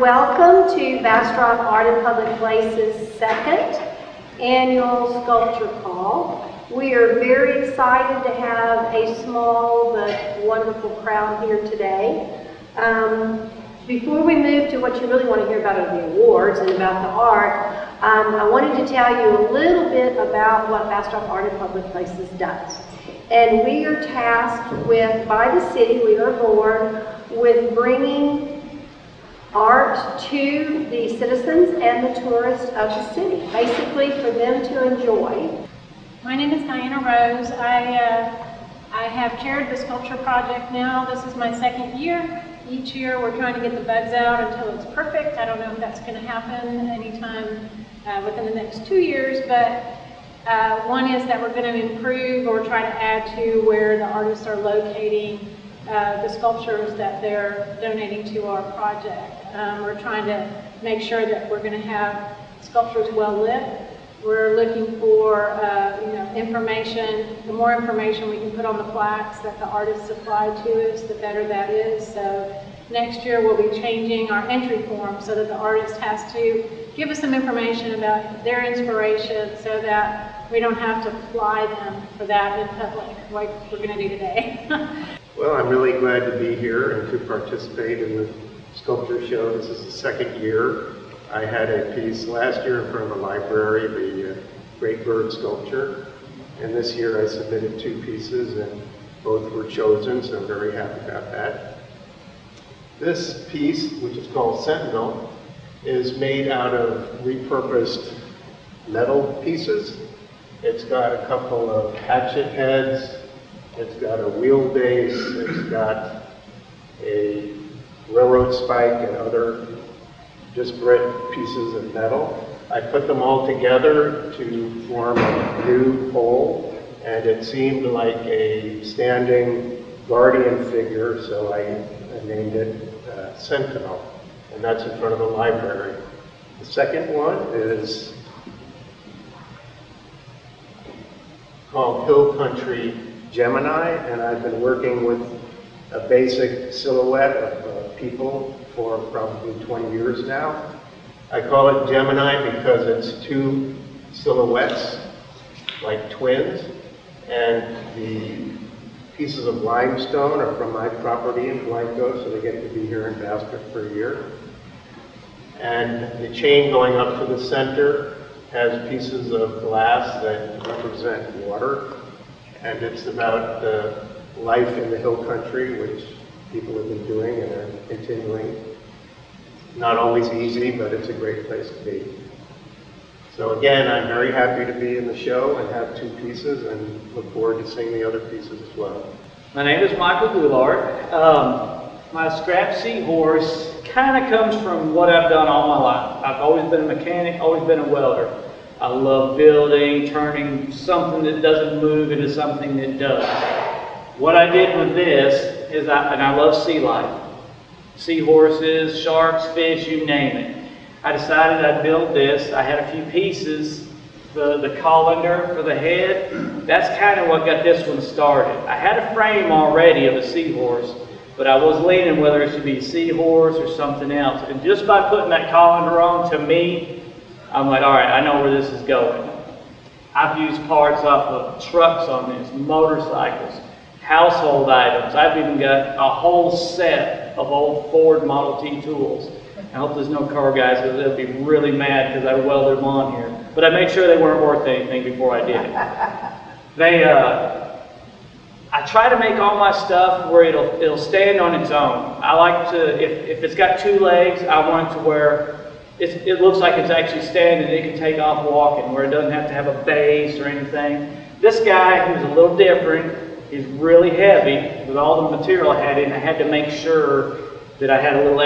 Welcome to Bastrop Art in Public Places' second annual sculpture call. We are very excited to have a small but wonderful crowd here today. Before we move to what you really want to hear about are the awards and about the art, I wanted to tell you a little bit about what Bastrop Art in Public Places does. And we are tasked with, by the city, we are board, with bringing art to the citizens and the tourists of the city, basically for them to enjoy. My name is Diana Rose. I have chaired the sculpture project now. This is my second year. Each year we're trying to get the bugs out until it's perfect. I don't know if that's going to happen anytime within the next 2 years, but one is that we're going to improve or try to add to where the artists are locating the sculptures that they're donating to our project. We're trying to make sure that we're going to have sculptures well lit. We're looking for information. The more information we can put on the plaques that the artists supply to us, the better that is. So next year we'll be changing our entry form so that the artist has to give us some information about their inspiration so that we don't have to fly them for that in public like we're going to do today. Well, I'm really glad to be here and to participate in the sculpture show. This is the second year. I had a piece last year in front of the library, the Great Bird sculpture, and this year I submitted 2 pieces and both were chosen, so I'm very happy about that. This piece, which is called Sentinel, is made out of repurposed metal pieces. It's got a couple of hatchet heads, it's got a wheelbase, it's got a railroad spike and other disparate pieces of metal. I put them all together to form a new whole, and it seemed like a standing guardian figure, so I named it Sentinel, and that's in front of the library. The second one is called Hill Country Gemini, and I've been working with a basic silhouette of people for probably 20 years now. I call it Gemini because it's 2 silhouettes, like twins, and the pieces of limestone are from my property in Blanco, so they get to be here in Bastrop for a year. And the chain going up to the center has pieces of glass that represent water, and it's about the life in the hill country, which people have been doing and are continuing. Not always easy, but it's a great place to be. So again, I'm very happy to be in the show and have 2 pieces and look forward to seeing the other pieces as well. My name is Michael Goulart. My scrap seahorse kind of comes from what I've done all my life. I've always been a mechanic, always been a welder. I love building, turning something that doesn't move into something that does. What I did with this is, I love sea life. Seahorses, sharks, fish, you name it. I decided I'd build this. I had a few pieces, the colander for the head. That's kind of what got this one started. I had a frame already of a seahorse, but I was leaning whether it should be a seahorse or something else. And just by putting that colander on, to me, I'm like, all right, I know where this is going. I've used parts off of trucks on this, motorcycles, household items. I've even got a whole set of old Ford Model T tools. I hope there's no car guys because they'll be really mad because I welded them on here. But I made sure they weren't worth anything before I did it. I try to make all my stuff where it'll stand on its own. I like to, if it's got 2 legs, I want it to where it looks like it's actually standing. It can take off walking where it doesn't have to have a base or anything. This guy, who's a little different, he's really heavy with all the material I had in. I had to make sure that I had a little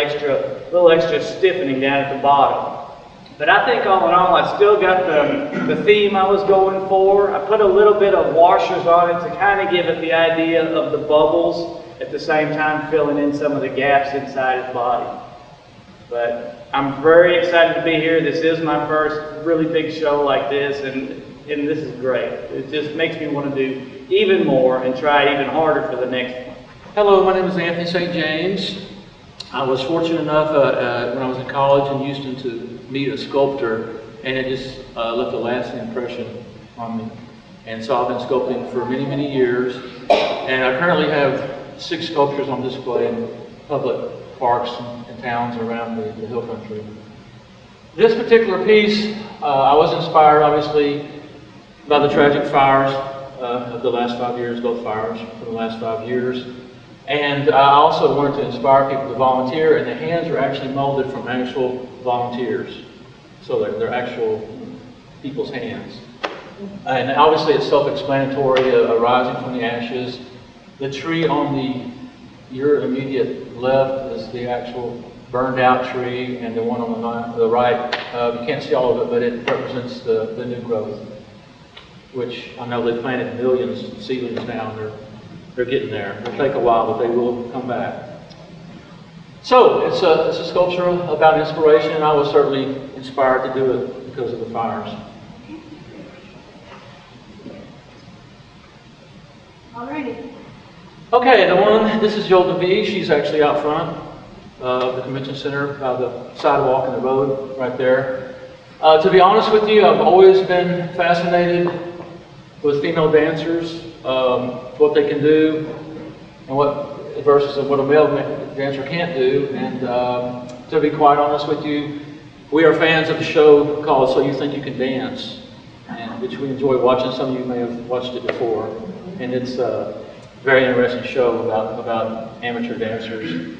extra stiffening down at the bottom. But I think all in all, I still got the theme I was going for. I put a little bit of washers on it to kind of give it the idea of the bubbles, at the same time filling in some of the gaps inside his body. But I'm very excited to be here. This is my first really big show like this, and this is great. It just makes me want to do even more and try even harder for the next one. Hello, my name is Anthony St. James. I was fortunate enough when I was in college in Houston to meet a sculptor, and it just left a lasting impression on me. And so I've been sculpting for many, many years, and I currently have 6 sculptures on display in public parks and towns around the hill country. This particular piece, I was inspired obviously by the tragic fires of the last 5 years, both fires for the last 5 years. And I also wanted to inspire people to volunteer, and the hands are actually molded from actual volunteers. So they're actual people's hands. And obviously it's self-explanatory, arising from the ashes. The tree on your immediate left is the actual burned out tree, and the one on the right, you can't see all of it, but it represents the new growth, which I know they've planted millions of seedlings now. They're getting there. It'll take a while, but they will come back. So it's a sculpture about inspiration, and I was certainly inspired to do it because of the fires. Alrighty. Okay, this is Joel DeVee. She's actually out front of the convention center, by the sidewalk and the road right there. To be honest with you, I've always been fascinated with female dancers, what they can do, and versus what a male dancer can't do. And to be quite honest with you, we are fans of a show called So You Think You Can Dance, which we enjoy watching. Some of you may have watched it before, and it's a very interesting show about amateur dancers.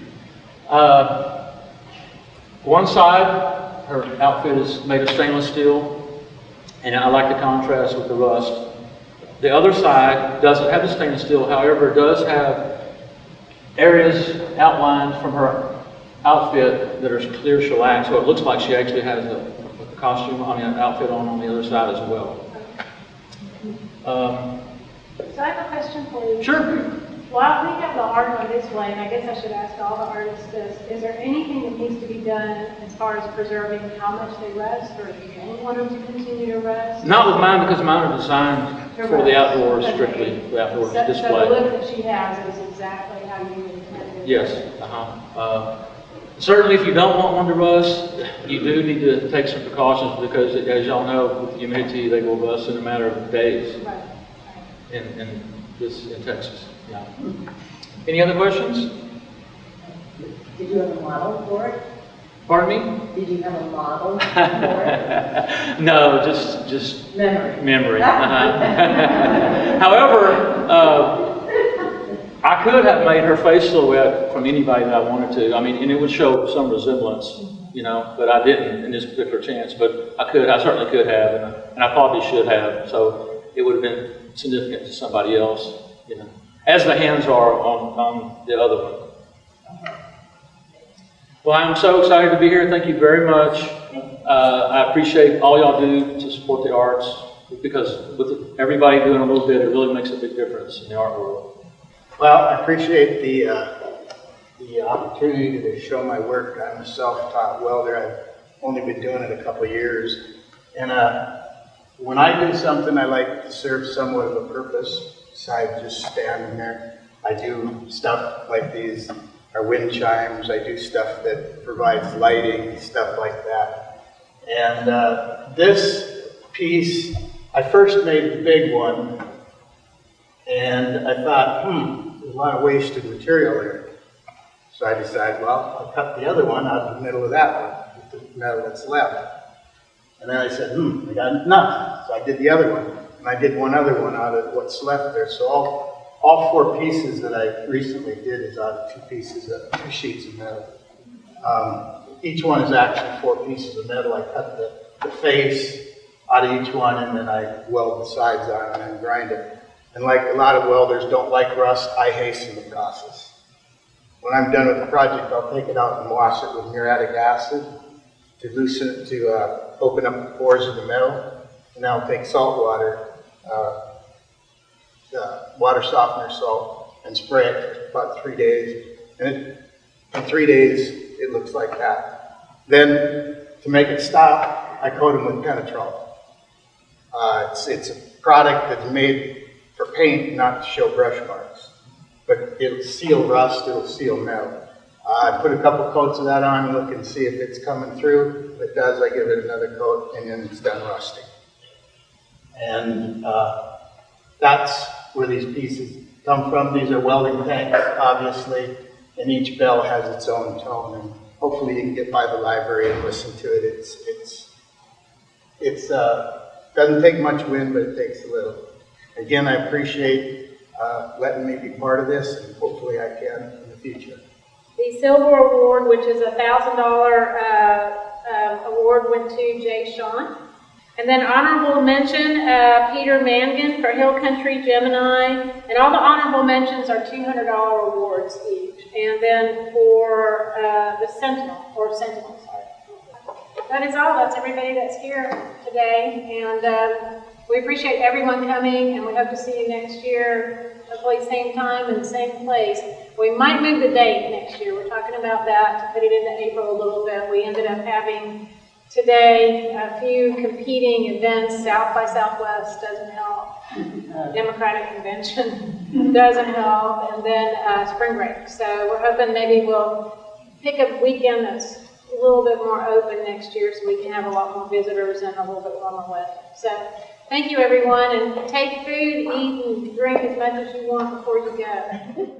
One side, her outfit is made of stainless steel, and I like the contrast with the rust. The other side doesn't have the stainless steel, however, it does have areas outlined from her outfit that are clear shellac, so it looks like she actually has a costume on the outfit on the other side as well. So I have a question for you. Sure. While we have the art on display, and I guess I should ask all the artists this, is there anything that needs to be done as far as preserving how much they rest, or do you want them to continue to rest? Not with mine, because mine are designed for the outdoors, strictly, the outdoors display. So the look that she has is exactly how you intended it? Yes. Certainly, if you don't want one to rust, you do need to take some precautions, because as y'all know, with humidity, they will rust in a matter of days. Right. In Texas. Yeah. Any other questions? Did you have a model for it? Pardon me? Did you have a model for it? No, just Memory. However, I could have made her face silhouette from anybody that I wanted to. I mean, and it would show some resemblance, but I didn't in this particular chance. But I certainly could have, and I probably should have. So it would have been significant to somebody else, as the hands are on the other one. Well, I'm so excited to be here. Thank you very much. I appreciate all y'all do to support the arts, because with everybody doing a little bit, it really makes a big difference in the art world. Well, I appreciate the opportunity to show my work. I'm a self-taught welder. I've only been doing it a couple of years. And when I do something, I like to serve somewhat of a purpose besides just standing there. I do stuff like these are wind chimes. I do stuff that provides lighting, stuff like that. And this piece, I first made the big one, and I thought, there's a lot of wasted material there. So I decided, well, I'll cut the other one out of the middle of that one, with the metal that's left. And then I said, I got enough. So I did the other one, and I did one other one out of what's left there. So all 4 pieces that I recently did is out of 2 sheets of metal. Each one is actually 4 pieces of metal. I cut the face out of each one, and then I weld the sides on and then grind it. And like a lot of welders don't like rust, I hasten the process. When I'm done with the project, I'll take it out and wash it with muriatic acid to loosen it, to open up the pores of the metal. And I'll take salt water, water softener salt, and spray it for about 3 days. And in 3 days, it looks like that. Then, to make it stop, I coat them with penetrol. It's a product that's made for paint, not to show brush marks. But it'll seal rust, it'll seal metal. I put a couple coats of that on and look and see if it's coming through. If it does, I give it another coat and then it's done rusting. And that's where these pieces come from. These are welding tanks, obviously, and each bell has its own tone. And hopefully you can get by the library and listen to it. It doesn't take much wind, but it takes a little. Again, I appreciate letting me be part of this, and hopefully I can in the future. The Silver Award, which is a $1,000 award, went to Jay Sean. And then honorable mention, Peter Mangan for Hill Country Gemini. And all the honorable mentions are $200 awards each. And then for the Sentinel, sorry. That is all. That's everybody that's here today. And we appreciate everyone coming, and we hope to see you next year, hopefully same time and same place. We might move the date next year. We're talking about that to put it into April a little bit. We ended up having today a few competing events. South by Southwest doesn't help. Democratic Convention doesn't help. And then spring break. So we're hoping maybe we'll pick a weekend that's a little bit more open next year so we can have a lot more visitors and a little bit warmer weather. So thank you, everyone, and take food, eat, and drink as much as you want before you go.